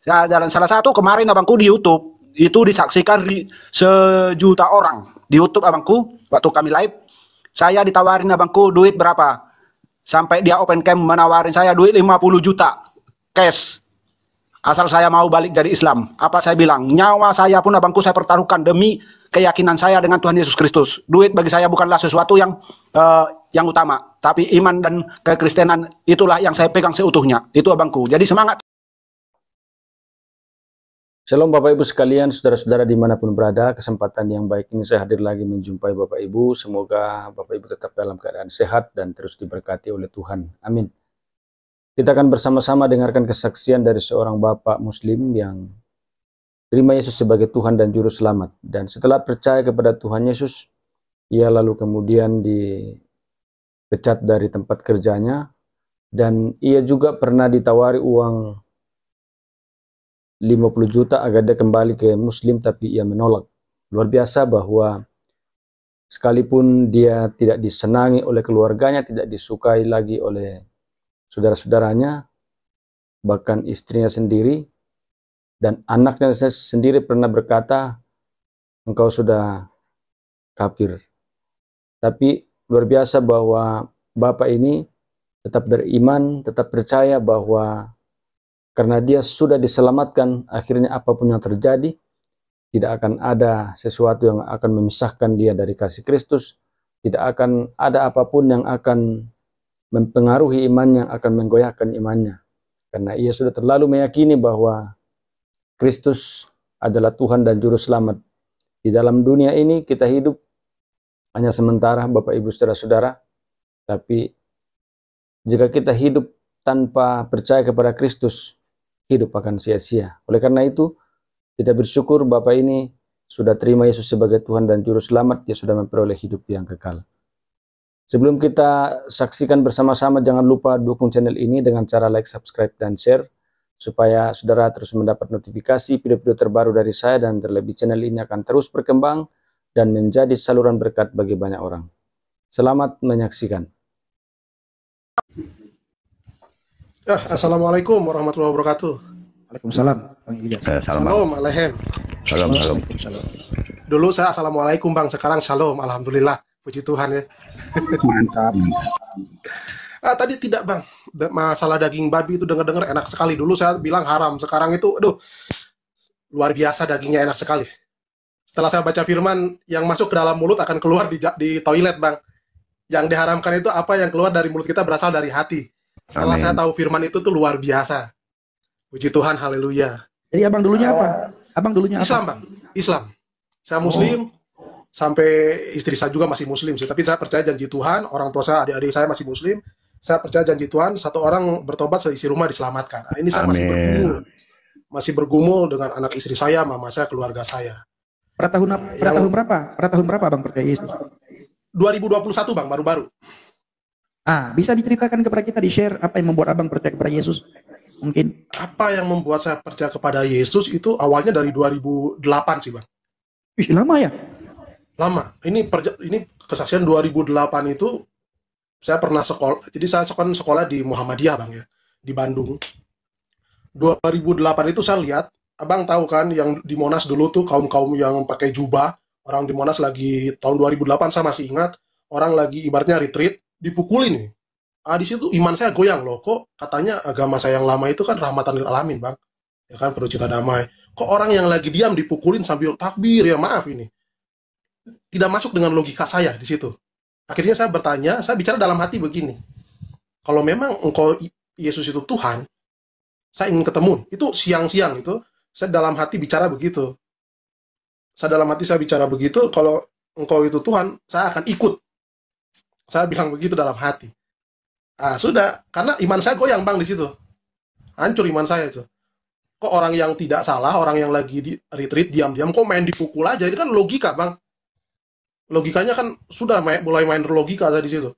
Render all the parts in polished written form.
Ya, dan salah satu kemarin abangku di YouTube itu disaksikan sejuta orang di YouTube abangku waktu kami live. Saya ditawarin abangku duit berapa? Sampai dia open cam menawarin saya duit 50 juta cash. Asal saya mau balik dari Islam. Apa saya bilang? Nyawa saya pun abangku saya pertaruhkan demi keyakinan saya dengan Tuhan Yesus Kristus. Duit bagi saya bukanlah sesuatu yang utama, tapi iman dan kekristenan itulah yang saya pegang seutuhnya. Itu abangku. Jadi semangat. Shalom Bapak Ibu sekalian, saudara-saudara dimanapun berada, kesempatan yang baik ini saya hadir lagi menjumpai Bapak Ibu. Semoga Bapak Ibu tetap dalam keadaan sehat dan terus diberkati oleh Tuhan. Amin. Kita akan bersama-sama dengarkan kesaksian dari seorang Bapak Muslim yang terima Yesus sebagai Tuhan dan Juru Selamat. Dan setelah percaya kepada Tuhan Yesus, ia lalu kemudian dipecat dari tempat kerjanya. Dan ia juga pernah ditawari uang 50 juta agar dia kembali ke Muslim, tapi ia menolak. Luar biasa bahwa sekalipun dia tidak disenangi oleh keluarganya, tidak disukai lagi oleh saudara-saudaranya, bahkan istrinya sendiri, dan anaknya sendiri pernah berkata, engkau sudah kafir. Tapi luar biasa bahwa Bapak ini tetap beriman, tetap percaya bahwa karena dia sudah diselamatkan, akhirnya apapun yang terjadi, tidak akan ada sesuatu yang akan memisahkan dia dari kasih Kristus, tidak akan ada apapun yang akan mempengaruhi imannya, akan menggoyahkan imannya. Karena ia sudah terlalu meyakini bahwa Kristus adalah Tuhan dan Juru Selamat. Di dalam dunia ini kita hidup hanya sementara, Bapak Ibu saudara-saudara. Tapi jika kita hidup tanpa percaya kepada Kristus, hidup akan sia-sia. Oleh karena itu, kita bersyukur Bapak ini sudah terima Yesus sebagai Tuhan dan Juru Selamat. Dia sudah memperoleh hidup yang kekal. Sebelum kita saksikan bersama-sama, jangan lupa dukung channel ini dengan cara like, subscribe, dan share, supaya saudara terus mendapat notifikasi video-video terbaru dari saya, dan terlebih channel ini akan terus berkembang dan menjadi saluran berkat bagi banyak orang. Selamat menyaksikan. Assalamualaikum warahmatullahi wabarakatuh. Waalaikumsalam, Bang Ilyas. Shalom alaikum. Waalaikumsalam. Dulu saya assalamualaikum Bang, sekarang shalom, alhamdulillah. Puji Tuhan ya. Mantap. Tadi tidak Bang, masalah daging babi itu dengar-dengar enak sekali. Dulu saya bilang haram, sekarang itu aduh luar biasa dagingnya, enak sekali. Setelah saya baca firman, yang masuk ke dalam mulut akan keluar di toilet Bang. Yang diharamkan itu apa yang keluar dari mulut kita berasal dari hati. Setelah saya tahu firman itu tuh luar biasa. Puji Tuhan, haleluya. Jadi abang dulunya apa? Abang dulunya apa? Islam Bang, Islam. Saya Muslim. Sampai istri saya juga masih Muslim sih, tapi saya percaya janji Tuhan. Orang tua saya, adik-adik saya masih Muslim. Saya percaya janji Tuhan, satu orang bertobat seisi rumah diselamatkan. Nah, ini saya masih bergumul dengan anak istri saya, mama saya, keluarga saya. Pada tahun berapa? Pada tahun berapa abang percaya Yesus? 2021 Bang, baru-baru. Bisa diceritakan kepada kita, di-share apa yang membuat abang percaya kepada Yesus? Mungkin. Apa yang membuat saya percaya kepada Yesus itu awalnya dari 2008 sih Bang. Wih, lama ya? Lama. Ini kesaksian 2008 itu saya pernah sekolah. Jadi saya sekolah di Muhammadiyah Bang ya, di Bandung. 2008 itu saya lihat, Abang tahu kan yang di Monas dulu tuh kaum-kaum yang pakai jubah. Orang di Monas lagi tahun 2008 saya masih ingat, orang lagi ibaratnya retreat, dipukulin nih. Di situ iman saya goyang loh, kok katanya agama saya yang lama itu kan rahmatan lil alamin Bang. Ya kan, penuh cita damai. Kok orang yang lagi diam dipukulin sambil takbir, ya maaf ini. Tidak masuk dengan logika saya di situ. Akhirnya saya bertanya, saya bicara dalam hati begini. Kalau memang engkau Yesus itu Tuhan, saya ingin ketemu. Itu siang-siang itu, saya dalam hati bicara begitu. Saya dalam hati saya bicara begitu, kalau engkau itu Tuhan, saya akan ikut. Saya bilang begitu dalam hati. Sudah, karena iman saya goyang Bang di situ. Hancur iman saya itu. Kok orang yang tidak salah, orang yang lagi di retreat diam-diam kok main dipukul aja? Ini kan logika Bang. Logikanya kan sudah mulai main logika saya di situ.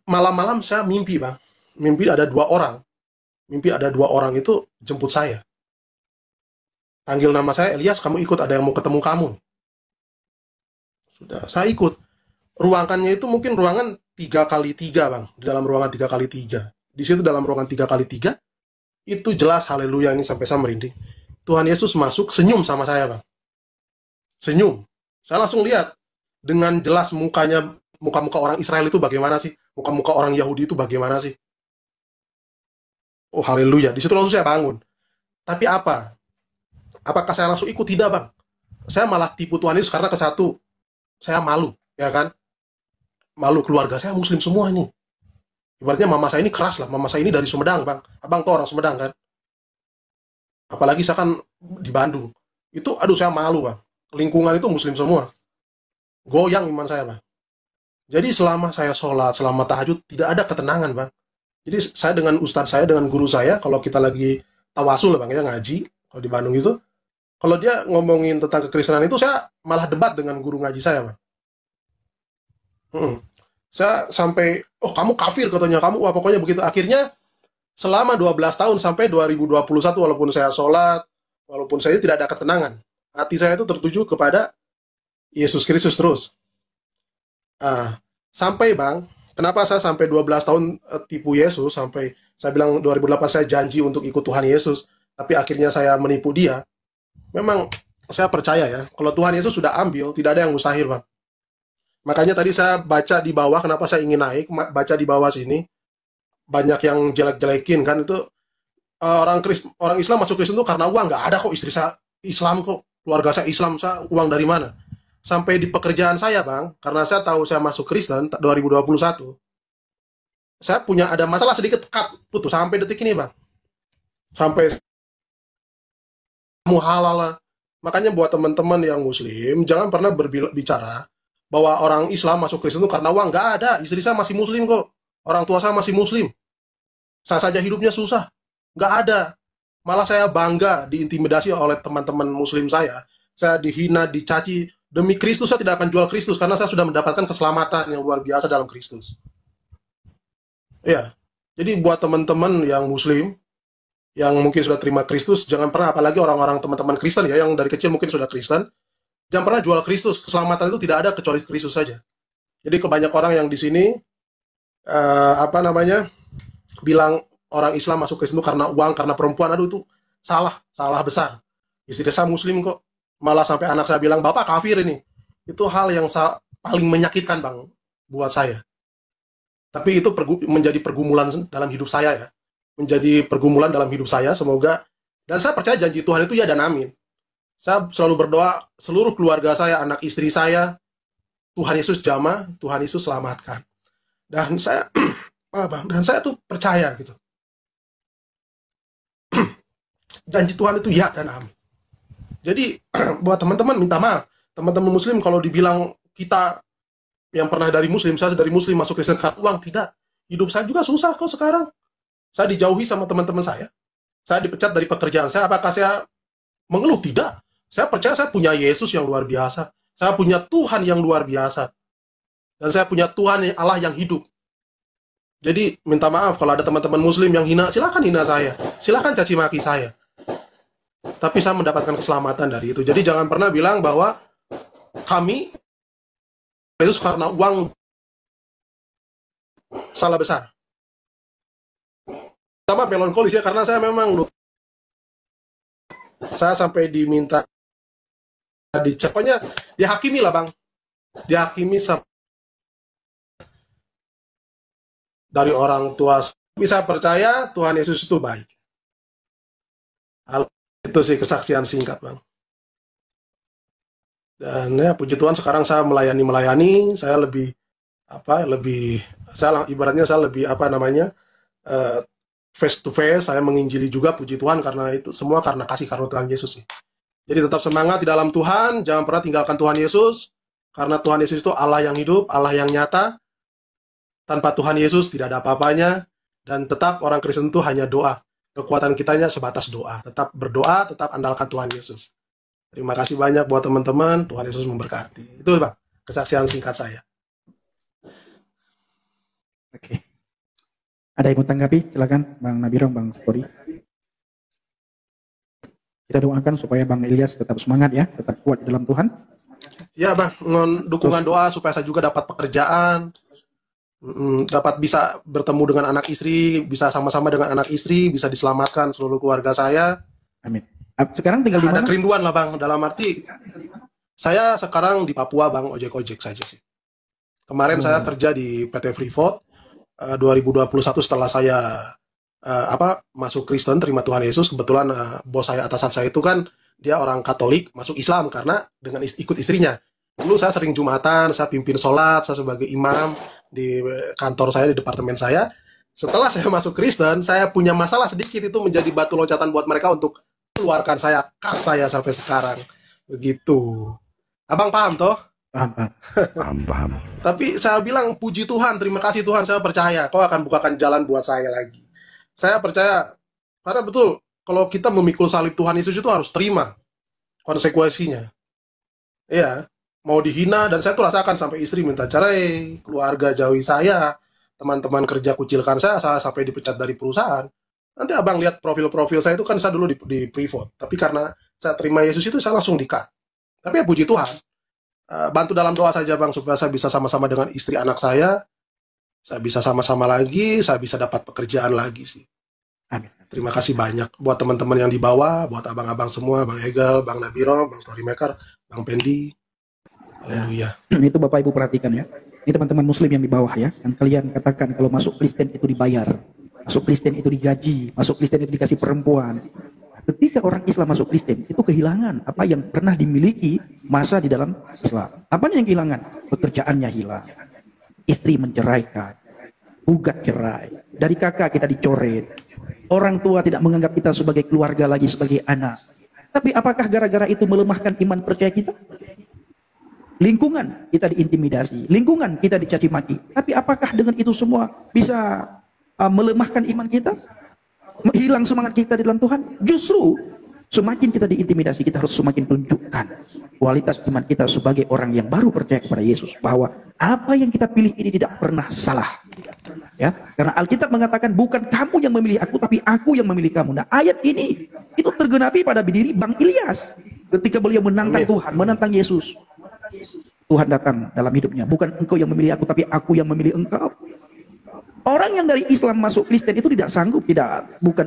Malam-malam saya mimpi Bang. Mimpi ada dua orang. Mimpi ada dua orang itu jemput saya. Panggil nama saya, Ilyas, kamu ikut, ada yang mau ketemu kamu. Sudah, saya ikut. Ruangannya itu mungkin ruangan 3x3 Bang. Di dalam ruangan 3x3. Di situ dalam ruangan 3x3, Itu jelas, haleluya, ini sampai saya merinding. Tuhan Yesus masuk, senyum sama saya, Bang. Senyum. Saya langsung lihat dengan jelas mukanya, muka-muka orang Israel itu bagaimana sih? Muka-muka orang Yahudi itu bagaimana sih? Oh, haleluya. Di situ langsung saya bangun. Tapi apa? Apakah saya langsung ikut? Tidak, Bang. Saya malah tipu Tuhan Yesus karena kesatu, saya malu, ya kan? Malu, keluarga saya Muslim semua nih. Ibaratnya mama saya ini keras lah. Mama saya ini dari Sumedang, Bang. Abang tuh orang Sumedang, kan? Apalagi saya kan di Bandung. Itu, aduh, saya malu, Bang. Lingkungan itu Muslim semua. Goyang iman saya, Bang. Jadi selama saya sholat, selama tahajud, tidak ada ketenangan, Bang. Jadi saya dengan ustadz saya, dengan guru saya, kalau kita lagi tawasul, Bang, ya, ngaji, kalau di Bandung itu, kalau dia ngomongin tentang kekristenan itu, saya malah debat dengan guru ngaji saya, Bang. Saya sampai, oh kamu kafir katanya, kamu, wah pokoknya begitu. Akhirnya selama 12 tahun sampai 2021, walaupun saya sholat, walaupun saya tidak ada ketenangan, hati saya itu tertuju kepada Yesus Kristus terus. Sampai, Bang, kenapa saya sampai 12 tahun tipu Yesus, sampai saya bilang 2008 saya janji untuk ikut Tuhan Yesus, tapi akhirnya saya menipu dia. Memang saya percaya ya, kalau Tuhan Yesus sudah ambil, tidak ada yang mustahil, Bang. Makanya tadi saya baca di bawah, kenapa saya ingin naik, baca di bawah sini, banyak yang jelek-jelekin, kan, itu orang Islam masuk Kristen itu karena uang. Nggak ada kok, istri saya Islam kok, keluarga saya Islam, saya uang dari mana? Sampai di pekerjaan saya, Bang, karena saya tahu saya masuk Kristen 2021, saya punya ada masalah sedikit, putus sampai detik ini, Bang. Sampai kamu halal lah. Makanya buat teman-teman yang Muslim, jangan pernah berbicara bahwa orang Islam masuk Kristen itu karena uang. Nggak ada, istri saya masih Muslim kok, orang tua saya masih Muslim, saya saja hidupnya susah. Nggak ada. Malah saya bangga diintimidasi oleh teman-teman Muslim saya dihina, dicaci. Demi Kristus saya tidak akan jual Kristus, karena saya sudah mendapatkan keselamatan yang luar biasa dalam Kristus. Ya, jadi buat teman-teman yang Muslim, yang mungkin sudah terima Kristus, jangan pernah, apalagi orang-orang teman-teman Kristen ya, yang dari kecil mungkin sudah Kristen, jangan pernah jual Kristus. Keselamatan itu tidak ada kecuali Kristus saja. Jadi kebanyak orang yang di sini bilang orang Islam masuk Kristen itu karena uang, karena perempuan. Aduh, itu salah besar. Istri saya Muslim kok. Malah sampai anak saya bilang, "Bapak kafir ini." Itu hal yang paling menyakitkan, Bang, buat saya. Tapi itu menjadi pergumulan dalam hidup saya ya. Menjadi pergumulan dalam hidup saya, semoga. Dan saya percaya janji Tuhan itu ya dan amin. Saya selalu berdoa, seluruh keluarga saya, anak istri saya, Tuhan Yesus jamah, Tuhan Yesus selamatkan. Dan saya, dan saya tuh percaya gitu. Janji Tuhan itu ya dan amin. Jadi, buat teman-teman minta maaf. Teman-teman Muslim kalau dibilang kita yang pernah dari Muslim, saya dari Muslim masuk Kristen karena uang, tidak. Hidup saya juga susah kok sekarang. Saya dijauhi sama teman-teman saya. Saya dipecat dari pekerjaan saya. Apakah saya mengeluh? Tidak. Saya percaya saya punya Yesus yang luar biasa. Saya punya Tuhan yang luar biasa. Dan saya punya Tuhan Allah yang hidup. Jadi minta maaf kalau ada teman-teman Muslim yang hina, silakan hina saya. Silakan caci maki saya. Tapi saya mendapatkan keselamatan dari itu. Jadi jangan pernah bilang bahwa kami Yesus karena uang, salah besar. Sama melankolis ya, karena saya memang saya sampai diminta pokoknya dihakimi lah, Bang. Dihakimi dari orang tua. Bisa percaya Tuhan Yesus itu baik. Itu sih kesaksian singkat, Bang. Dan ya puji Tuhan sekarang saya melayani, saya lebih saya ibaratnya saya lebih face to face, saya menginjili juga, puji Tuhan, karena itu semua karena kasih karunia Tuhan Yesus sih. Jadi tetap semangat di dalam Tuhan, jangan pernah tinggalkan Tuhan Yesus, karena Tuhan Yesus itu Allah yang hidup, Allah yang nyata. Tanpa Tuhan Yesus tidak ada apa-apanya, dan tetap orang Kristen itu hanya doa. Kekuatan kitanya sebatas doa. Tetap berdoa, tetap andalkan Tuhan Yesus. Terima kasih banyak buat teman-teman, Tuhan Yesus memberkati. Itu, Bang, kesaksian singkat saya. Oke. Ada yang mau tanggapi? Silakan, Bang Nabirong, Bang Spori. Kita doakan supaya Bang Ilyas tetap semangat ya, tetap kuat dalam Tuhan. Ya, Bang, dukungan doa supaya saya juga dapat pekerjaan. Dapat bisa bertemu dengan anak istri, bisa sama-sama dengan anak istri, bisa diselamatkan seluruh keluarga saya. Amin. Sekarang tinggal di Ada mana? kerinduan lah Bang, dalam arti saya sekarang di Papua Bang, ojek-ojek saja sih. Kemarin saya kerja di PT Freeport 2021 setelah saya masuk Kristen, terima Tuhan Yesus. Kebetulan bos saya, atasan saya itu kan dia orang Katolik, masuk Islam karena dengan ikut istrinya. Dulu saya sering Jumatan, saya pimpin sholat, saya sebagai imam di kantor saya, di departemen saya. Setelah saya masuk Kristen, saya punya masalah sedikit, itu menjadi batu loncatan buat mereka untuk keluarkan saya, cut saya sampai sekarang. Begitu. Abang paham toh? Paham. Tapi saya bilang, puji Tuhan, terima kasih Tuhan, saya percaya kau akan bukakan jalan buat saya lagi. Saya percaya, karena betul, kalau kita memikul salib Tuhan Yesus itu harus terima konsekuensinya. Iya, mau dihina, dan saya tuh rasakan sampai istri minta cerai, keluarga jauhi saya, teman-teman kerja kucilkan saya sampai dipecat dari perusahaan. Nanti abang lihat profil-profil saya itu kan saya dulu di Freeport, tapi karena saya terima Yesus itu saya langsung di-cut. Tapi ya puji Tuhan, bantu dalam doa saja bang, supaya saya bisa sama-sama dengan istri anak saya bisa sama-sama lagi, saya bisa dapat pekerjaan lagi sih. Amin. Terima kasih banyak buat teman-teman yang di bawah, buat abang-abang semua, Bang Egel, Bang Nabiro, Bang Storymaker, Bang Pendi. Haleluya. Itu Bapak Ibu perhatikan ya. Ini teman-teman muslim yang di bawah ya. Yang kalian katakan kalau masuk Kristen itu dibayar. Masuk Kristen itu digaji. Masuk Kristen itu dikasih perempuan. Ketika orang Islam masuk Kristen, itu kehilangan apa yang pernah dimiliki masa di dalam Islam. Apa yang kehilangan? Pekerjaannya hilang. Istri menceraikan. Gugat cerai. Dari kakak kita dicoret. Orang tua tidak menganggap kita sebagai keluarga lagi, sebagai anak. Tapi apakah gara-gara itu melemahkan iman percaya kita? Lingkungan kita diintimidasi, lingkungan kita dicaci maki. Tapi apakah dengan itu semua bisa melemahkan iman kita? Hilang semangat kita di dalam Tuhan? Justru semakin kita diintimidasi, kita harus semakin tunjukkan kualitas iman kita sebagai orang yang baru percaya kepada Yesus, bahwa apa yang kita pilih ini tidak pernah salah. Ya, karena Alkitab mengatakan bukan kamu yang memilih aku, tapi aku yang memilih kamu. Nah, ayat ini itu tergenapi pada diri Bang Ilyas ketika beliau menantang Tuhan, menantang Yesus. Tuhan datang dalam hidupnya, bukan engkau yang memilih aku, tapi aku yang memilih engkau. Orang yang dari Islam masuk Kristen itu tidak sanggup, bukan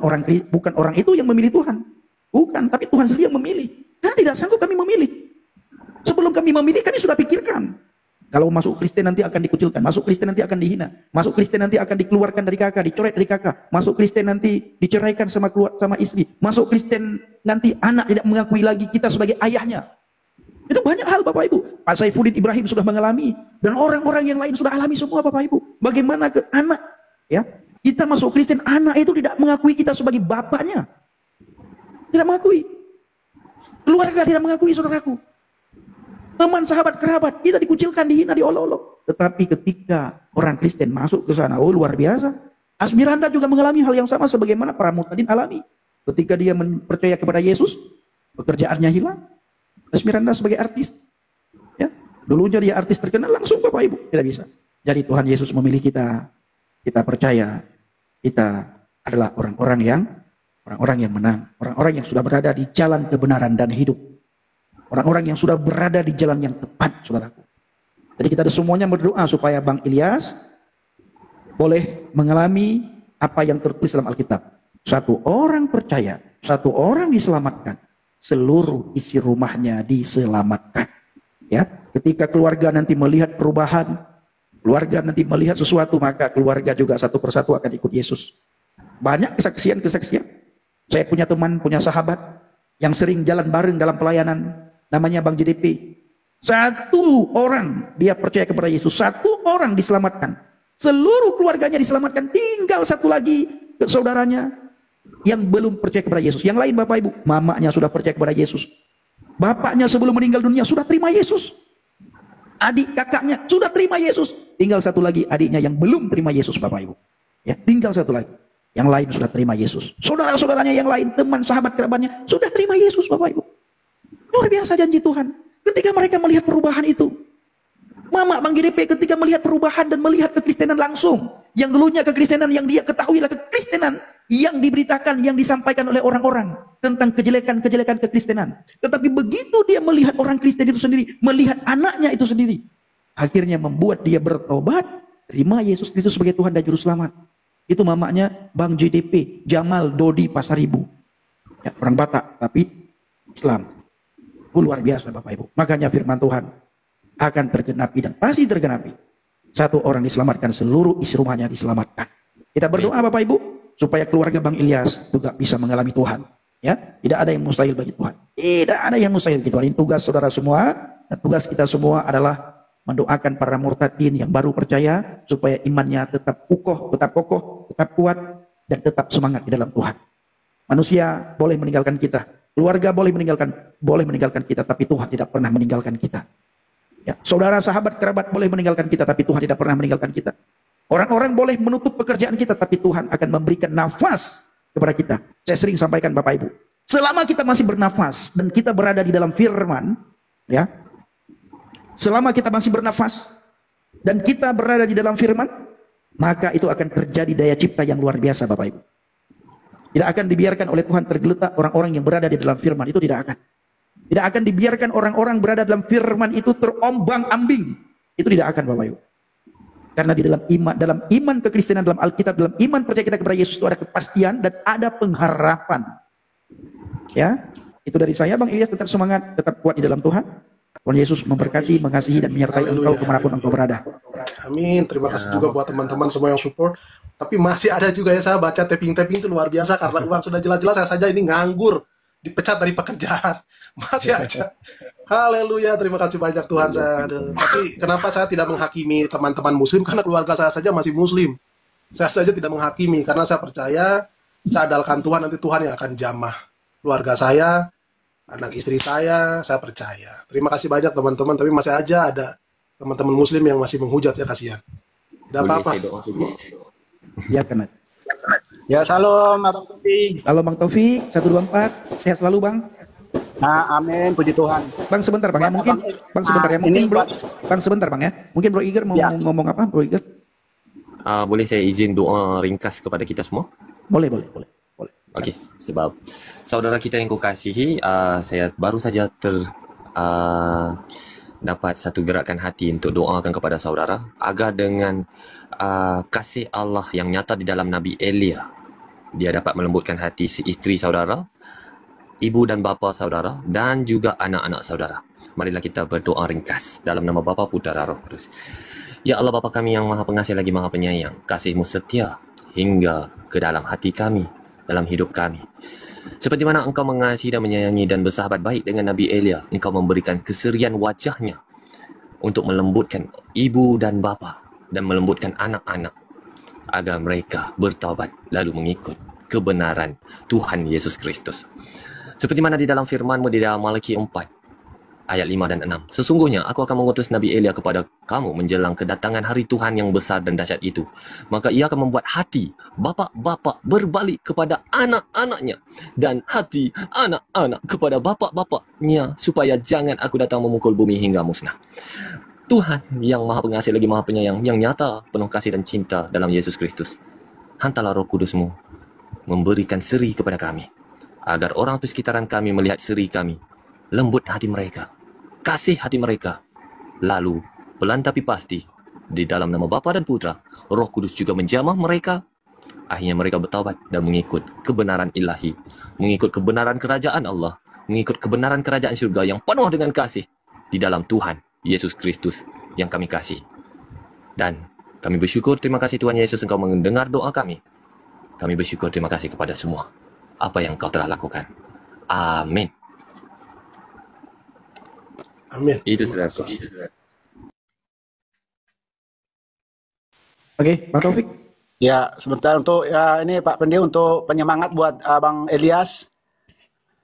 orang itu yang memilih Tuhan, bukan, tapi Tuhan sendiri yang memilih. Karena tidak sanggup kami memilih. Sebelum kami memilih, kami sudah pikirkan. Kalau masuk Kristen nanti akan dikucilkan, masuk Kristen nanti akan dihina, masuk Kristen nanti akan dikeluarkan dari kakak, dicoret dari kakak, masuk Kristen nanti diceraikan sama istri, masuk Kristen nanti anak tidak mengakui lagi kita sebagai ayahnya. Itu banyak hal Bapak Ibu. Pak Saifuddin Ibrahim sudah mengalami, dan orang-orang yang lain sudah alami semua Bapak Ibu. Bagaimana ke anak? Ya, kita masuk Kristen, anak itu tidak mengakui kita sebagai bapaknya, tidak mengakui. Keluarga tidak mengakui, saudaraku. Teman, sahabat, kerabat, kita dikucilkan, dihina, diolok-olok. Tetapi ketika orang Kristen masuk ke sana, oh luar biasa. Asmiranda juga mengalami hal yang sama sebagaimana para Mutadin alami. Ketika dia percaya kepada Yesus, pekerjaannya hilang. Asmiranda sebagai artis, ya, dulunya dia artis terkenal, langsung Bapak Ibu tidak bisa. Jadi Tuhan Yesus memilih kita, kita percaya kita adalah orang-orang yang menang, orang-orang yang sudah berada di jalan kebenaran dan hidup, orang-orang yang sudah berada di jalan yang tepat, saudaraku. Jadi kita semuanya berdoa supaya Bang Ilyas boleh mengalami apa yang tertulis dalam Alkitab. Satu orang percaya, satu orang diselamatkan, seluruh isi rumahnya diselamatkan. Ya, ketika keluarga nanti melihat perubahan, keluarga nanti melihat sesuatu, maka keluarga juga satu persatu akan ikut Yesus. Banyak kesaksian. Saya punya teman, punya sahabat yang sering jalan bareng dalam pelayanan, namanya Bang JDP. Satu orang dia percaya kepada Yesus, satu orang diselamatkan, seluruh keluarganya diselamatkan. Tinggal satu lagi saudaranya yang belum percaya kepada Yesus. Yang lain Bapak Ibu, mamanya sudah percaya kepada Yesus, bapaknya sebelum meninggal dunia sudah terima Yesus, adik kakaknya sudah terima Yesus. Tinggal satu lagi adiknya yang belum terima Yesus Bapak Ibu. Ya, tinggal satu lagi. Yang lain sudah terima Yesus. Saudara-saudaranya yang lain, teman, sahabat, kerabatnya sudah terima Yesus Bapak Ibu. Luar biasa janji Tuhan. Ketika mereka melihat perubahan itu, Mama Bang GDP ketika melihat perubahan dan melihat kekristenan langsung, yang dulunya kekristenan yang dia ketahui adalah kekristenan yang diberitakan, yang disampaikan oleh orang-orang tentang kejelekan-kejelekan kekristenan. Tetapi begitu dia melihat orang Kristen itu sendiri, melihat anaknya itu sendiri, akhirnya membuat dia bertobat terima Yesus Kristus sebagai Tuhan dan Juru Selamat. Itu mamanya Bang JDP, Jamal Dodi Pasaribu. Ya, orang Batak, tapi Islam. Itu luar biasa Bapak Ibu. Makanya firman Tuhan akan tergenapi dan pasti tergenapi. Satu orang diselamatkan, seluruh isi rumahnya diselamatkan. Kita berdoa Bapak Ibu, supaya keluarga Bang Ilyas juga bisa mengalami Tuhan. Ya, tidak ada yang mustahil bagi Tuhan. Tidak ada yang mustahil bagi Tuhan. Ini tugas saudara semua, dan tugas kita semua adalah mendoakan para murtadin yang baru percaya supaya imannya tetap kokoh, tetap kuat, dan tetap semangat di dalam Tuhan. Manusia boleh meninggalkan kita, keluarga boleh meninggalkan kita, tapi Tuhan tidak pernah meninggalkan kita. Ya, saudara, sahabat, kerabat boleh meninggalkan kita, tapi Tuhan tidak pernah meninggalkan kita. Orang-orang boleh menutup pekerjaan kita, tapi Tuhan akan memberikan nafas kepada kita. Saya sering sampaikan Bapak Ibu, selama kita masih bernafas dan kita berada di dalam firman, ya, selama kita masih bernafas dan kita berada di dalam firman, maka itu akan terjadi daya cipta yang luar biasa Bapak Ibu. Tidak akan dibiarkan oleh Tuhan tergeletak orang-orang yang berada di dalam firman, itu tidak akan. Tidak akan dibiarkan orang-orang berada dalam firman itu terombang-ambing. Itu tidak akan Bapak Ibu. Karena di dalam iman kekristenan, dalam Alkitab, dalam iman percaya kita kepada Yesus itu ada kepastian dan ada pengharapan. Ya, itu dari saya Bang Ilyas, tetap semangat, tetap kuat di dalam Tuhan. Tuhan Yesus memberkati, mengasihi dan menyertai engkau kemanapun engkau berada. Amin. Terima kasih juga buat teman-teman semua yang support. Tapi masih ada juga ya, saya baca tapping-tapping itu luar biasa karena uang sudah jelas-jelas, saya saja ini nganggur, dipecat dari pekerjaan. Masih aja. Haleluya, terima kasih banyak Tuhan saya. Tapi kenapa saya tidak menghakimi teman-teman muslim? Karena keluarga saya saja masih muslim. Saya saja tidak menghakimi karena saya percaya, saya andalkan Tuhan, nanti Tuhan yang akan jamah keluarga saya, anak istri saya percaya. Terima kasih banyak teman-teman, tapi masih aja ada teman-teman muslim yang masih menghujat, ya kasihan. Tidak apa-apa. Ya kena. Ya, salam Abang Taufik. Halo Bang Taufik, 124, sehat selalu Bang. Nah, amin, puji Tuhan. Bang sebentar Bang ya, mungkin Bang sebentar ya, mungkin Bro. Bang sebentar Bang ya. Mungkin Bro Iger mau ngomong apa, Bro Iger? Boleh saya izin doa ringkas kepada kita semua? Boleh. Okey, sebab saudara kita yang kukasihi, saya baru saja dapat satu gerakan hati untuk doakan kepada saudara agar dengan kasih Allah yang nyata di dalam Nabi Elia, dia dapat melembutkan hati si isteri saudara, ibu dan bapa saudara, dan juga anak-anak saudara. Marilah kita berdoa ringkas dalam nama Bapa, Putera, Roh Kudus. Ya Allah Bapa kami yang Maha Pengasih lagi Maha Penyayang, kasih-Mu setia hingga ke dalam hati kami, dalam hidup kami. Seperti mana Engkau mengasihi dan menyayangi dan bersahabat baik dengan Nabi Elia, Engkau memberikan keserian wajahnya untuk melembutkan ibu dan bapa dan melembutkan anak-anak agar mereka bertaubat lalu mengikut kebenaran Tuhan Yesus Kristus. Seperti mana di dalam firman-Mu di dalam Malaki 4 ayat 5 dan 6. Sesungguhnya aku akan mengutus Nabi Elia kepada kamu menjelang kedatangan hari Tuhan yang besar dan dahsyat itu. Maka ia akan membuat hati bapa-bapa berbalik kepada anak-anaknya dan hati anak-anak kepada bapa-bapanya, supaya jangan aku datang memukul bumi hingga musnah. Tuhan yang Maha Pengasih lagi Maha Penyayang, yang nyata penuh kasih dan cinta dalam Yesus Kristus, hantarlah Roh Kudus-Mu memberikan seri kepada kami, agar orang di sekitaran kami melihat seri kami, lembut hati mereka, kasih hati mereka. Lalu, pelan tapi pasti, di dalam nama Bapa dan Putra, Roh Kudus juga menjamah mereka. Akhirnya mereka bertaubat dan mengikut kebenaran ilahi, mengikut kebenaran kerajaan Allah, mengikut kebenaran kerajaan surga yang penuh dengan kasih di dalam Tuhan Yesus Kristus yang kami kasih. Dan kami bersyukur, terima kasih Tuhan Yesus, Engkau mendengar doa kami. Kami bersyukur, terima kasih kepada semua apa yang Engkau telah lakukan. Amin. Amin. Itu sudah. Oke, Bang Taufik. Ya, sebentar untuk ini Pak Pendi untuk penyemangat buat Abang Ilyas.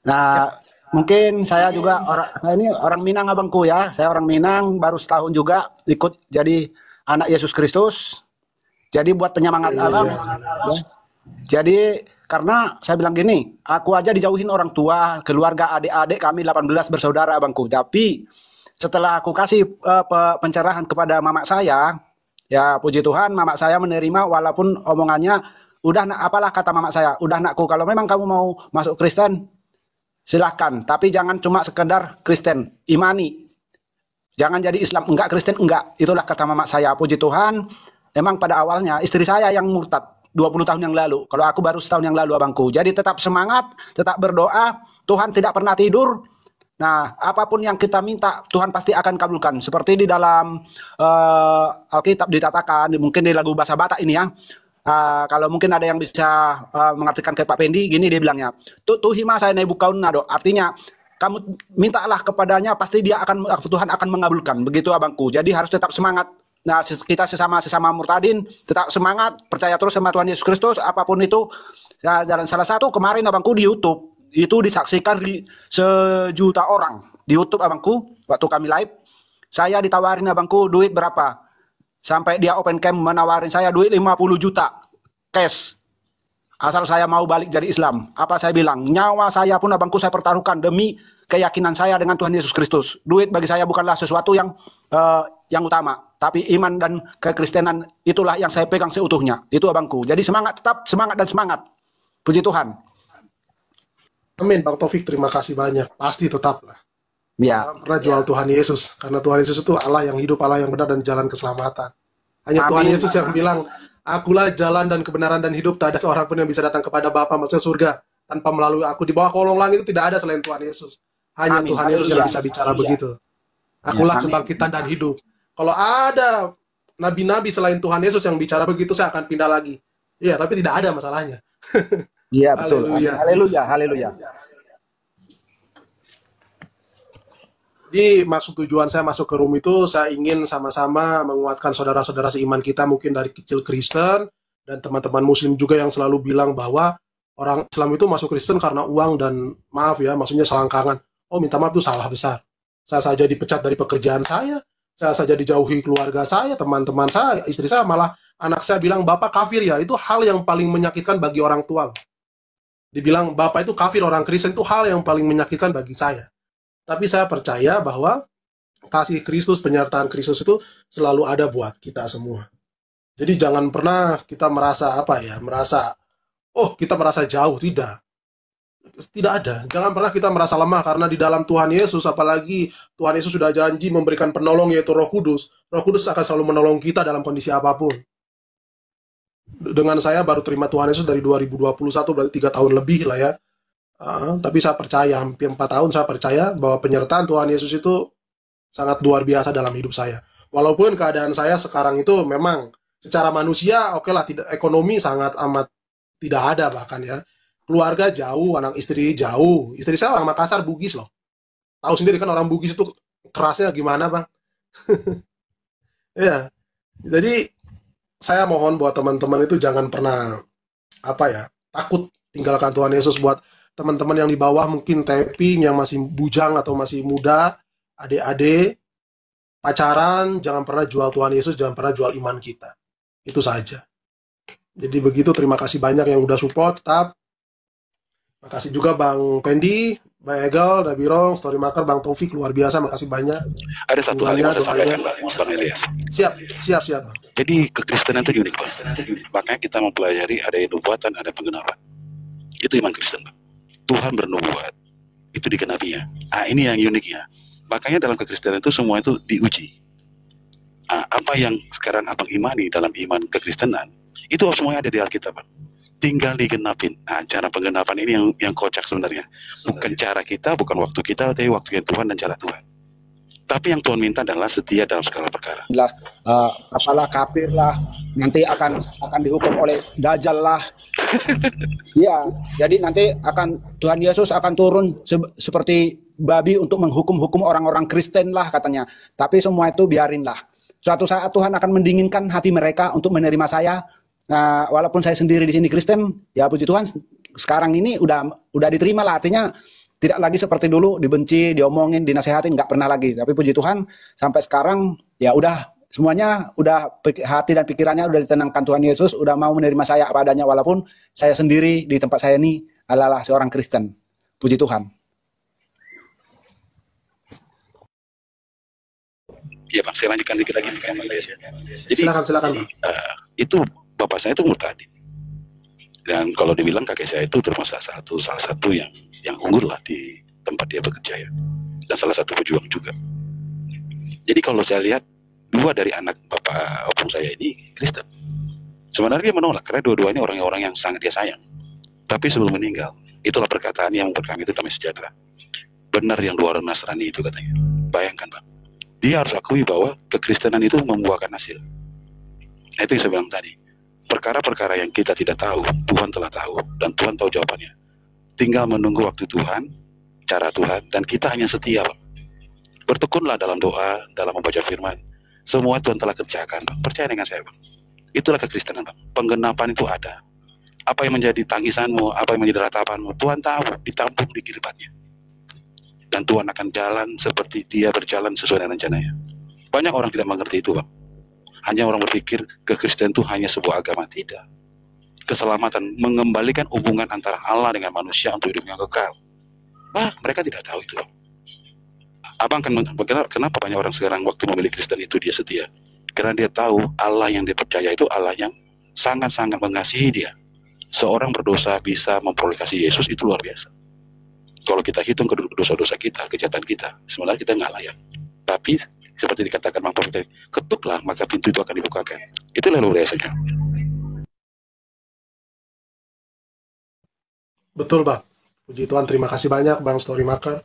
Nah, mungkin saya juga saya ini orang Minang abangku ya. Saya orang Minang, baru setahun juga ikut jadi anak Yesus Kristus. Jadi buat penyemangat abang. Ya. Jadi karena saya bilang gini, aku aja dijauhin orang tua, keluarga, adik-adik kami 18 bersaudara abangku. Tapi setelah aku kasih pencerahan kepada mama saya, ya puji Tuhan mama saya menerima walaupun omongannya, udah apalah kata mama saya, udah nakku kalau memang kamu mau masuk Kristen, silahkan. Tapi jangan cuma sekedar Kristen, imani. Jangan jadi Islam, enggak Kristen, enggak. Itulah kata mama saya, puji Tuhan. emang pada awalnya istri saya yang murtad 20 tahun yang lalu. Kalau aku baru setahun yang lalu abangku. Jadi tetap semangat, tetap berdoa. Tuhan tidak pernah tidur. Nah, apapun yang kita minta, Tuhan pasti akan kabulkan. Seperti di dalam Alkitab dikatakan, mungkin di lagu bahasa Batak ini ya. Kalau mungkin ada yang bisa mengartikan ke Pak Pendi, gini dia bilangnya. Tuhima saya nebukaun nado. Artinya, kamu mintalah kepadanya, pasti Tuhan akan mengabulkan. Begitu abangku. Jadi harus tetap semangat. Nah, kita sesama murtadin tetap semangat, percaya terus sama Tuhan Yesus Kristus, apapun itu. Ya, dan salah satu kemarin abangku di YouTube itu disaksikan sejuta orang di YouTube abangku waktu kami live. Saya ditawarin abangku duit berapa? Sampai dia open cam menawarin saya duit 50 juta cash. Asal saya mau balik jadi Islam. Apa saya bilang? Nyawa saya pun abangku saya pertaruhkan demi keyakinan saya dengan Tuhan Yesus Kristus. Duit bagi saya bukanlah sesuatu yang utama, tapi iman dan kekristenan itulah yang saya pegang seutuhnya. Itu abangku. Jadi semangat, tetap semangat dan semangat. Puji Tuhan. Amin, Bang Taufik, terima kasih banyak. Pasti tetaplah. Ya. Jangan pernah jual Tuhan Yesus, karena Tuhan Yesus itu Allah yang hidup, Allah yang benar dan jalan keselamatan. Hanya Amin. Tuhan Yesus yang bilang, akulah jalan dan kebenaran dan hidup, tak ada seorang pun yang bisa datang kepada Bapa, maksudnya surga, tanpa melalui aku. Di bawah kolong langit itu tidak ada selain Tuhan Yesus. Hanya Amin. Tuhan Yesus yang bisa bicara begitu. Akulah kebangkitan dan hidup. Kalau ada nabi-nabi selain Tuhan Yesus yang bicara begitu, saya akan pindah lagi. Iya, tapi tidak ada masalahnya. Iya, betul. Haleluya. Haleluya, haleluya. Di maksud tujuan saya masuk ke room itu, saya ingin sama-sama menguatkan saudara-saudara seiman kita, mungkin dari kecil Kristen, dan teman-teman Muslim juga yang selalu bilang bahwa orang Islam itu masuk Kristen karena uang dan maaf ya, maksudnya selangkangan. Oh, minta maaf itu salah besar. Saya saja dipecat dari pekerjaan saya saja dijauhi keluarga saya, teman-teman saya, istri saya, malah anak saya bilang, Bapak kafir ya. Itu hal yang paling menyakitkan bagi orang tua. Dibilang, Bapak itu kafir, orang Kristen, itu hal yang paling menyakitkan bagi saya. Tapi saya percaya bahwa kasih Kristus, penyertaan Kristus itu selalu ada buat kita semua. Jadi jangan pernah kita merasa kita merasa jauh, tidak. Tidak ada. Jangan pernah kita merasa lemah, karena di dalam Tuhan Yesus, apalagi Tuhan Yesus sudah janji memberikan penolong, yaitu Roh Kudus. Roh Kudus akan selalu menolong kita dalam kondisi apapun. Dengan saya baru terima Tuhan Yesus dari 2021, berarti 3 tahun lebih lah ya. Tapi saya percaya, hampir 4 tahun saya percaya bahwa penyertaan Tuhan Yesus itu sangat luar biasa dalam hidup saya. Walaupun keadaan saya sekarang itu memang secara manusia, oke lah, tidak, ekonomi sangat amat tidak ada bahkan ya. Keluarga jauh, anak istri jauh. Istri saya orang Makassar, Bugis loh. Tahu sendiri kan orang Bugis itu kerasnya gimana, Bang? Ya. Jadi saya mohon buat teman-teman itu jangan pernah takut tinggalkan Tuhan Yesus. Buat teman-teman yang di bawah mungkin tapping, yang masih bujang atau masih muda, adik-adik, pacaran, jangan pernah jual Tuhan Yesus, jangan pernah jual iman kita. Itu saja. Jadi begitu, terima kasih banyak yang udah support, tetap. Makasih juga Bang Pendi, Bang Egal, Dabirong, Storymaker, Bang Taufik, luar biasa, makasih banyak. Ada satu hal yang mau saya sampaikan, Bang Elias. Siap, Bang. Jadi kekristenan itu unik, Bang. Makanya kita mempelajari ada nubuatan, ada penggenapan. Itu iman Kristen, Bang. Tuhan bernubuat, itu digenapinya. Ini yang uniknya. Makanya dalam kekristenan itu semua itu diuji. Apa yang sekarang abang imani dalam iman kekristenan, itu semuanya ada di Alkitab, Bang. Tinggal digenapin. Cara penggenapan ini yang kocak sebenarnya. Bukan cara kita, bukan waktu kita, tapi waktunya Tuhan dan cara Tuhan. Tapi yang Tuhan minta adalah setia dalam segala perkara. Apalah kafir lah, nanti akan dihukum oleh Dajjal lah. Iya, jadi nanti Tuhan Yesus akan turun seperti babi untuk menghukum orang-orang Kristen lah katanya. Tapi semua itu biarinlah. Suatu saat Tuhan akan mendinginkan hati mereka untuk menerima saya. Nah, walaupun saya sendiri di sini Kristen, ya puji Tuhan, sekarang ini udah diterima lah, artinya tidak lagi seperti dulu dibenci, diomongin, dinasehatin, nggak pernah lagi. Tapi puji Tuhan, sampai sekarang ya udah semuanya udah hati dan pikirannya udah ditenangkan Tuhan Yesus, udah mau menerima saya apa adanya, walaupun saya sendiri di tempat saya ini adalah seorang Kristen. Puji Tuhan. Iya Bang, saya lanjutkan dikit lagi Bang Elias ya. Jadi silakan Bang. Itu bapak saya itu murtadin. Dan kalau dibilang kakek saya itu termasuk salah satu yang unggul lah di tempat dia bekerja ya. Dan salah satu pejuang juga. Jadi kalau saya lihat dua dari anak bapak opung saya ini Kristen. Sebenarnya dia menolak karena dua-duanya orang-orang yang sangat dia sayang. Tapi sebelum meninggal, itulah perkataan yang membuat kami itu damai sejahtera. Benar yang dua orang Nasrani itu katanya. Bayangkan Bang, dia harus akui bahwa kekristenan itu membuahkan hasil. Nah, itu yang saya bilang tadi. Perkara-perkara yang kita tidak tahu, Tuhan telah tahu dan Tuhan tahu jawabannya. Tinggal menunggu waktu Tuhan, cara Tuhan, dan kita hanya setia Bang. Bertekunlah dalam doa, dalam membaca firman. Semua Tuhan telah kerjakan Bang. Percaya dengan saya Bang. Itulah kekristenan Bang. Penggenapan itu ada. Apa yang menjadi tangisanmu, apa yang menjadi ratapanmu, Tuhan tahu, ditampung di kiribatnya. Dan Tuhan akan jalan seperti dia berjalan sesuai dengan rencananya. Banyak orang tidak mengerti itu Bang. Hanya orang berpikir kekristenan itu hanya sebuah agama. Tidak. Keselamatan, mengembalikan hubungan antara Allah dengan manusia untuk hidup yang kekal. Bah, mereka tidak tahu itu Bang. Abang kan kenapa banyak orang sekarang waktu memilih Kristen itu dia setia? Karena dia tahu Allah yang dia percaya itu Allah yang sangat-sangat mengasihi dia. Seorang berdosa bisa memperoleh kasih Yesus itu luar biasa. Kalau kita hitung dosa-dosa kita, kejahatan kita, sebenarnya kita nggak layak. Tapi seperti dikatakan Bang Taufik tadi, ketuklah maka pintu itu akan dibukakan. Itulah luar biasanya. Betul Bang. Puji Tuhan, terima kasih banyak Bang Storymaker.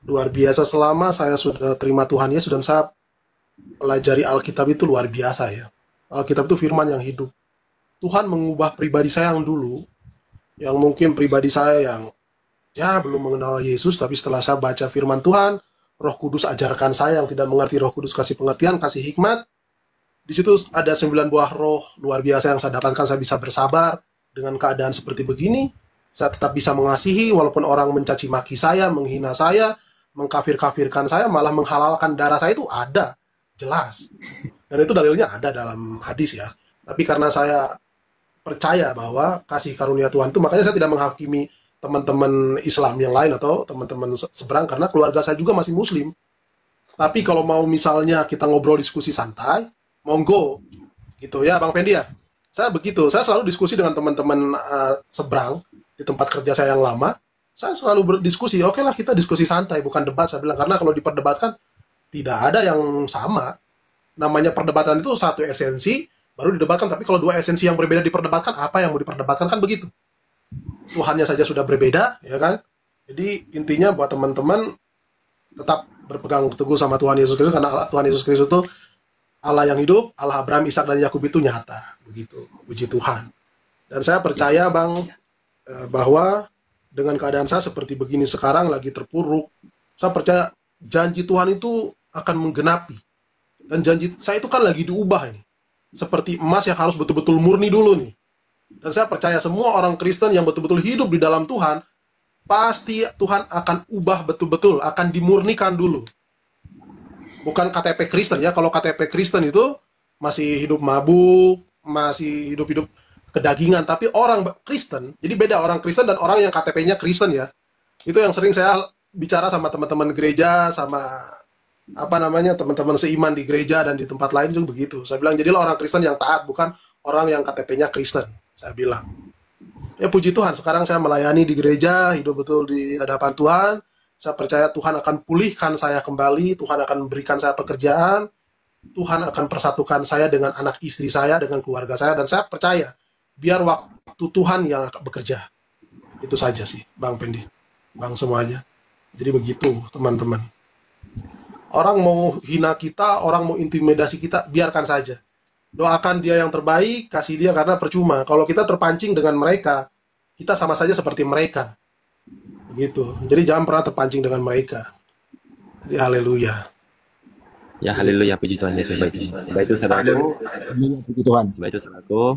Luar biasa, selama saya sudah terima Tuhan Yesus dan saya pelajari Alkitab itu luar biasa ya. Alkitab itu firman yang hidup. Tuhan mengubah pribadi saya yang dulu, yang mungkin pribadi saya yang ya belum mengenal Yesus, tapi setelah saya baca firman Tuhan, Roh Kudus ajarkan saya yang tidak mengerti, Roh Kudus kasih pengertian, kasih hikmat. Di situ ada 9 buah roh luar biasa yang saya dapatkan. Saya bisa bersabar dengan keadaan seperti begini. Saya tetap bisa mengasihi walaupun orang mencaci maki saya, menghina saya, mengkafir-kafirkan saya, malah menghalalkan darah saya, itu ada, jelas. Dan itu dalilnya ada dalam hadis ya. Tapi karena saya percaya bahwa kasih karunia Tuhan itu, makanya saya tidak menghakimi teman-teman Islam yang lain atau teman-teman seberang, karena keluarga saya juga masih Muslim. Tapi kalau mau misalnya kita ngobrol diskusi santai, monggo gitu ya Bang Pendi ya. Saya begitu, saya selalu diskusi dengan teman-teman seberang di tempat kerja saya yang lama. Saya selalu berdiskusi, oke lah kita diskusi santai, bukan debat, saya bilang. Karena kalau diperdebatkan, tidak ada yang sama. Namanya perdebatan itu satu esensi, baru didebatkan. Tapi kalau dua esensi yang berbeda diperdebatkan, apa yang mau diperdebatkan, kan begitu. Tuhannya saja sudah berbeda, ya kan? Jadi intinya buat teman-teman, tetap berpegang teguh sama Tuhan Yesus Kristus, karena Tuhan Yesus Kristus itu Allah yang hidup, Allah Abraham, Ishak, dan Yakub itu nyata. Begitu, puji Tuhan. Dan saya percaya Bang, bahwa dengan keadaan saya seperti begini sekarang lagi terpuruk, saya percaya janji Tuhan itu akan menggenapi. Dan janji saya itu kan lagi diubah ini. Seperti emas yang harus betul-betul murni dulu nih. Dan saya percaya semua orang Kristen yang betul-betul hidup di dalam Tuhan, pasti Tuhan akan ubah betul-betul, akan dimurnikan dulu. Bukan KTP Kristen ya, kalau KTP Kristen itu masih hidup mabuk, masih hidup-hidup kedagingan, tapi orang Kristen, jadi beda orang Kristen dan orang yang KTP-nya Kristen ya. Itu yang sering saya bicara sama teman-teman gereja, sama apa namanya, teman-teman seiman di gereja dan di tempat lain juga begitu. Saya bilang, jadilah orang Kristen yang taat, bukan orang yang KTP-nya Kristen. Saya bilang, ya puji Tuhan, sekarang saya melayani di gereja, hidup betul di hadapan Tuhan. Saya percaya Tuhan akan pulihkan saya kembali, Tuhan akan memberikan saya pekerjaan, Tuhan akan persatukan saya dengan anak istri saya, dengan keluarga saya, dan saya percaya biar waktu Tuhan yang akan bekerja. Itu saja sih, Bang Pendi, Bang semuanya. Jadi begitu, teman-teman. Orang mau hina kita, orang mau intimidasi kita, biarkan saja. Doakan dia yang terbaik, kasih dia, karena percuma. Kalau kita terpancing dengan mereka, kita sama saja seperti mereka. Begitu. Jadi jangan pernah terpancing dengan mereka. Jadi haleluya. Ya, haleluya, puji Tuhan Yesus. Baik itu saudaraku, Puji Tuhan. baik itu saudaraku,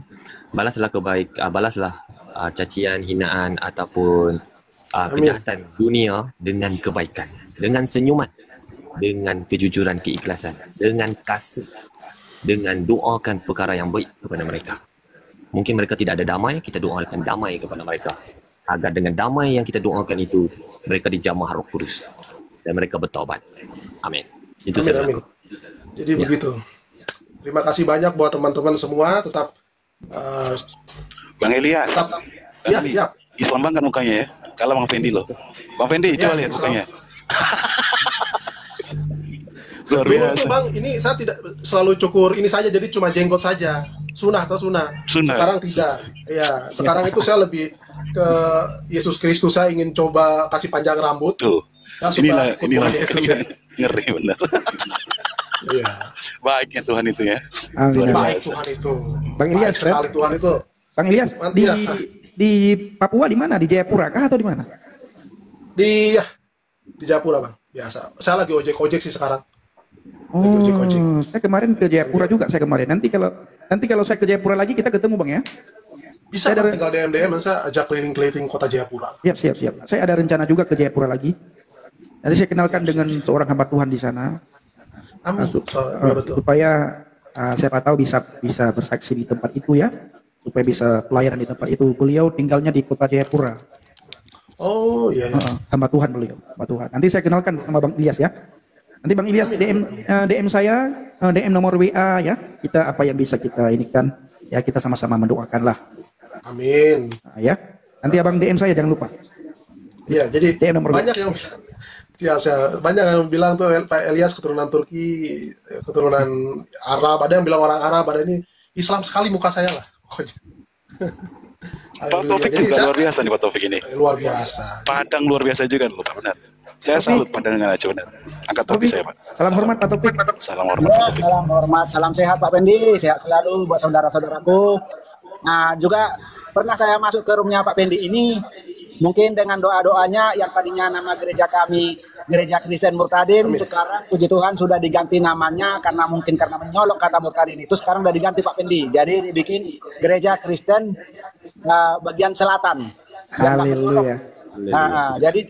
balaslah cacian, hinaan ataupun kejahatan dunia dengan kebaikan, dengan senyuman, dengan kejujuran, keikhlasan, dengan kasih, dengan doakan perkara yang baik kepada mereka. Mungkin mereka tidak ada damai, kita doakan damai kepada mereka. Agar dengan damai yang kita doakan itu, mereka dijamah Roh Kudus dan mereka bertobat. Amin. Itu amin. Jadi begitu. Terima kasih banyak buat teman-teman semua. Tetap Bang Elias, tetap ya, siap. Islam banget mukanya ya. Kalau Bang Fendi loh. Bang Fendi, coba lihat mukanya. Luar Dulu biasa. tuh Bang, ini saya tidak selalu cukur ini saja, jadi cuma jenggot saja. Sunnah atau sunnah. Sunnah. Sekarang tidak. Ya, sekarang itu saya lebih ke Yesus Kristus. Saya ingin coba kasih panjang rambut. Tuh. Ya, supaya ikut Inilah Tuhan Yesus ya. ngeri benar. Iya. Baiknya Tuhan itu ya. Amin, amin. Baik Tuhan itu. Bang Baik Ilyas, sekali Tuhan itu. Bang Ilyas, Iya. di Papua di mana? Di Jayapura kah atau di mana? Di Jayapura Bang. Biasa. Saya lagi ojek sih sekarang. Ojek. Saya kemarin ke Jayapura juga saya kemarin. Nanti kalau saya ke Jayapura lagi kita ketemu Bang ya. Bisa Saya Bang, ada- tinggal DM, saya ajak keliling-keliling kota Jayapura. Siap. Saya ada rencana juga ke Jayapura lagi. Nanti saya kenalkan dengan seorang hamba Tuhan di sana. Amin. Ya, betul. Supaya siapa tahu bisa bersaksi di tempat itu ya. Supaya bisa pelayanan di tempat itu. Beliau tinggalnya di kota Jayapura. Oh iya. Hamba Tuhan beliau, hamba Tuhan. Nanti saya kenalkan sama Bang Ilyas ya. Nanti Bang Ilyas DM saya, DM nomor WA ya. Kita apa yang bisa kita ini kan, ya kita sama-sama mendoakan lah. Amin. Nah, ya. Nanti Abang DM saya jangan lupa. Iya, jadi DM nomor banyak yang banyak yang bilang tuh Pak Elias keturunan Turki, keturunan Arab, ada yang bilang orang Arab, ada ini Islam sekali muka saya lah. Pokoknya. Pak Taufik Jadi juga saya- luar biasa nih Pak Taufik ini. luar biasa. Padang luar biasa juga loh Pak, benar. Saya salut pandangan aja benar. Angkat topi saya Pak. Salam hormat Pak Taufik. Salam hormat Ya, Pak Taufik. salam hormat, salam sehat Pak Pendi, sehat selalu buat saudara-saudaraku. Nah, juga pernah saya masuk ke roomnya Pak Pendi ini, mungkin dengan doa-doanya yang tadinya nama gereja kami, Gereja Kristen Murtadin, sekarang puji Tuhan sudah diganti namanya karena menyolok kata Murtadin itu sekarang sudah diganti Pak Pendi. Jadi dibikin Gereja Kristen bagian selatan. Haleluya. Jadi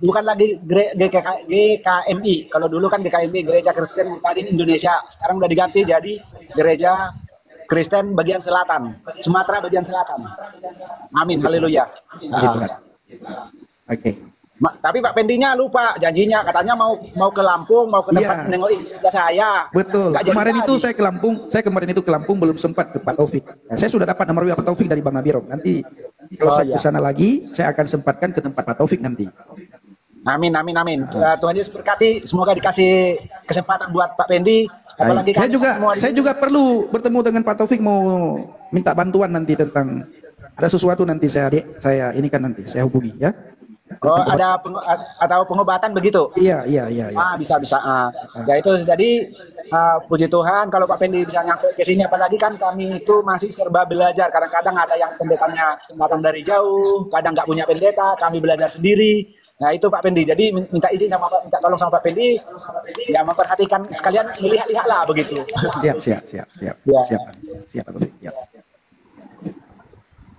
bukan lagi GKMI. Kalau dulu kan GKMI Gereja Kristen Murtadin Indonesia, sekarang udah diganti jadi Gereja Kristen bagian selatan, Sumatera bagian selatan. Amin, haleluya. Puji Tuhan. Oke. Tapi Pak Pendinya lupa janjinya, katanya mau ke Lampung, mau ke tempat Iya. nengok ibadah saya. Betul. Nggak jadi Kemarin itu jadi. saya kemarin itu ke Lampung belum sempat ke Pak Taufik. Nah, saya sudah dapat nomor WA Pak Taufik dari Bang Nabiro. Nanti kalau saya ke sana lagi, saya akan sempatkan ke tempat Pak Taufik nanti. Amin. Tuhan Yesus berkati, semoga dikasih kesempatan buat Pak Pendi. Apalagi Baik. kan Saya juga perlu bertemu dengan Pak Taufik, mau minta bantuan nanti tentang ada sesuatu nanti saya ini kan nanti saya hubungi ya. ada atau pengobatan begitu. Iya. Bisa. Ya itu jadi puji Tuhan kalau Pak Pendi bisa nyampe ke sini, apalagi kan kami itu masih serba belajar. Kadang-kadang ada yang pendetanya datang dari jauh, kadang nggak punya pendeta, kami belajar sendiri. Nah itu Pak Pendi. Jadi minta izin minta tolong sama Pak Pendi, ya memperhatikan sekalian melihat-lihat lah begitu. Siap. Ya. Siap Pak Taufik. Siap.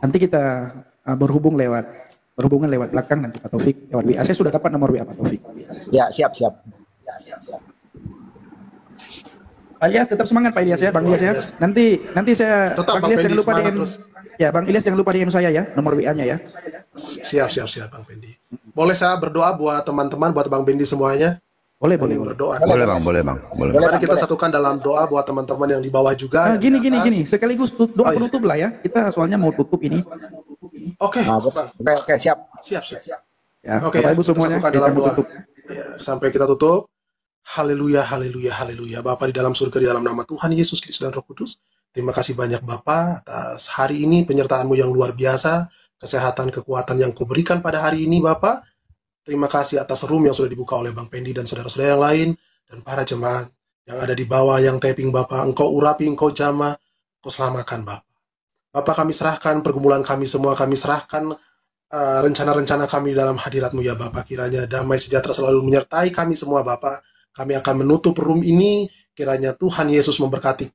Nanti kita berhubungan lewat belakang nanti Pak Taufik lewat WA. Saya sudah dapat nomor WA Pak Taufik. Ya siap. Pak Ilyas tetap semangat Pak Ilyas ya, Bang Ilyas ya. Nanti saya Tetap, Bang Bang Ilyas Pendi, jangan lupa semangat DM. terus. Ya, Bang Ilyas jangan lupa DM saya ya, nomor WA-nya ya. Siap Bang Pendi. Boleh saya berdoa buat teman-teman, buat Bang Pendi semuanya? Boleh. Berdoa. Boleh bang. Mari kita satukan dalam doa buat teman-teman yang di bawah juga. Nah, gini. Sekaligus doa penutup lah ya. Kita soalnya mau tutup ini. Oke. Oke, siap. Siap. Ya, Oke, Bapak Ibu kita semuanya satukan kita dalam mau doa. tutup. Ya, sampai kita tutup. Haleluya. Bapa di dalam surga, di dalam nama Tuhan Yesus Kristus dan Roh Kudus. Terima kasih banyak Bapa atas hari ini, penyertaan-Mu yang luar biasa, kesehatan, kekuatan yang Kau berikan pada hari ini Bapa. Terima kasih atas room yang sudah dibuka oleh Bang Pendi dan saudara-saudara yang lain, dan para jemaat yang ada di bawah, yang tapping Bapa. Engkau urapi, Engkau jamah, Engkau selamatkan Bapa. Bapa, kami serahkan pergumulan kami semua, kami serahkan rencana-rencana kami dalam hadirat-Mu ya Bapa. Kiranya damai sejahtera selalu menyertai kami semua Bapa. Kami akan menutup room ini, kiranya Tuhan Yesus memberkati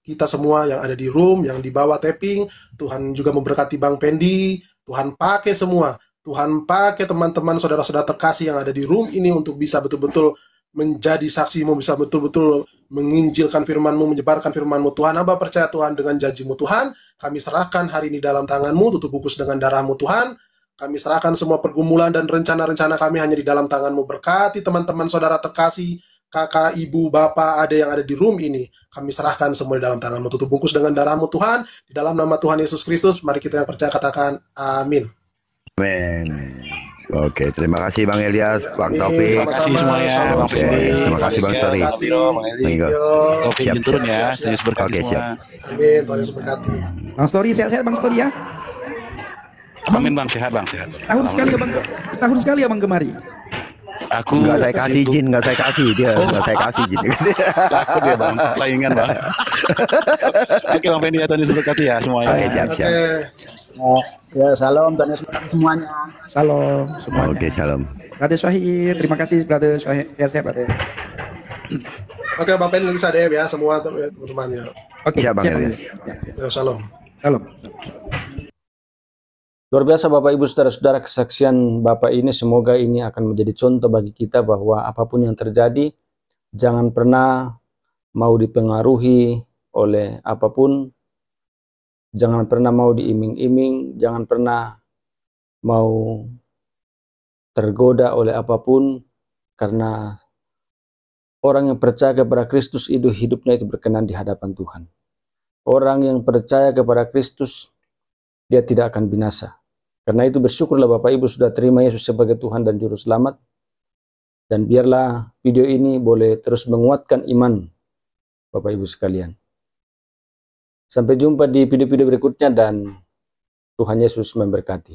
kita semua yang ada di room, yang di bawah tapping. Tuhan juga memberkati Bang Pendi. Tuhan pakai semua. Tuhan pakai teman-teman saudara-saudara terkasih yang ada di room ini untuk bisa betul-betul menjadi saksi-Mu, bisa betul-betul menginjilkan firman-Mu, menyebarkan firman-Mu. Tuhan, hamba percaya Tuhan dengan janji-Mu Tuhan. Kami serahkan hari ini dalam tangan-Mu, tutup bungkus dengan darah-Mu Tuhan. Kami serahkan semua pergumulan dan rencana-rencana kami hanya di dalam tangan-Mu. Berkati teman-teman saudara terkasih, kakak, ibu, bapak, ada yang ada di room ini. Kami serahkan semua di dalam tangan-Mu. Tutup bungkus dengan darah-Mu Tuhan. Di dalam nama Tuhan Yesus Kristus, mari kita yang percaya katakan amin. Amin. Oke, terima kasih Bang Elias, Bang Amin. Taufik. Terima kasih Sama-sama. semuanya, Salam Bang Fendi, Oke, terima Bang kasih Bang Rizky, Tori. Bang Biro, Bang Eli. Monggo. Yo. Taufik Siap. izin turun ya, Siap, siap. Tuhan Yesus berkati Oke, semua. siap. Amin. Tuhan Yesus berkati. Bang Story, sehat-sehat Bang Story ya. Amin Bang, sehat Bang, sehat. Setahun sekali ya Bang, setahun sekali ya Bang kemari. Aku Enggak saya kasih sibuk. izin, enggak saya kasih dia, enggak saya kasih izin. Takut ya Bang, saingan Bang. Oke Bang Fendi, ya Tuhan Yesus berkati ya semuanya. Oke, siap, Oke. siap. Ya, salam Tuhan Yesus semuanya. Salam semuanya. Oke, shalom. Brother Syahid, terima kasih Brother Syahid. Sehat-sehat Brother. Oke, Bang Pen bisa deh ya semua teman-teman ya. Oke, Siap, Bang siap, Elias. Ya, shalom. Salam. Luar biasa Bapak Ibu Saudara-saudara, kesaksian Bapak ini semoga ini akan menjadi contoh bagi kita bahwa apapun yang terjadi, jangan pernah mau dipengaruhi oleh apapun, jangan pernah mau diiming-iming, jangan pernah mau tergoda oleh apapun, karena orang yang percaya kepada Kristus itu hidupnya itu berkenan di hadapan Tuhan. Orang yang percaya kepada Kristus, dia tidak akan binasa. Karena itu bersyukurlah Bapak Ibu sudah terima Yesus sebagai Tuhan dan Juru Selamat. Dan biarlah video ini boleh terus menguatkan iman Bapak Ibu sekalian. Sampai jumpa di video-video berikutnya dan Tuhan Yesus memberkati.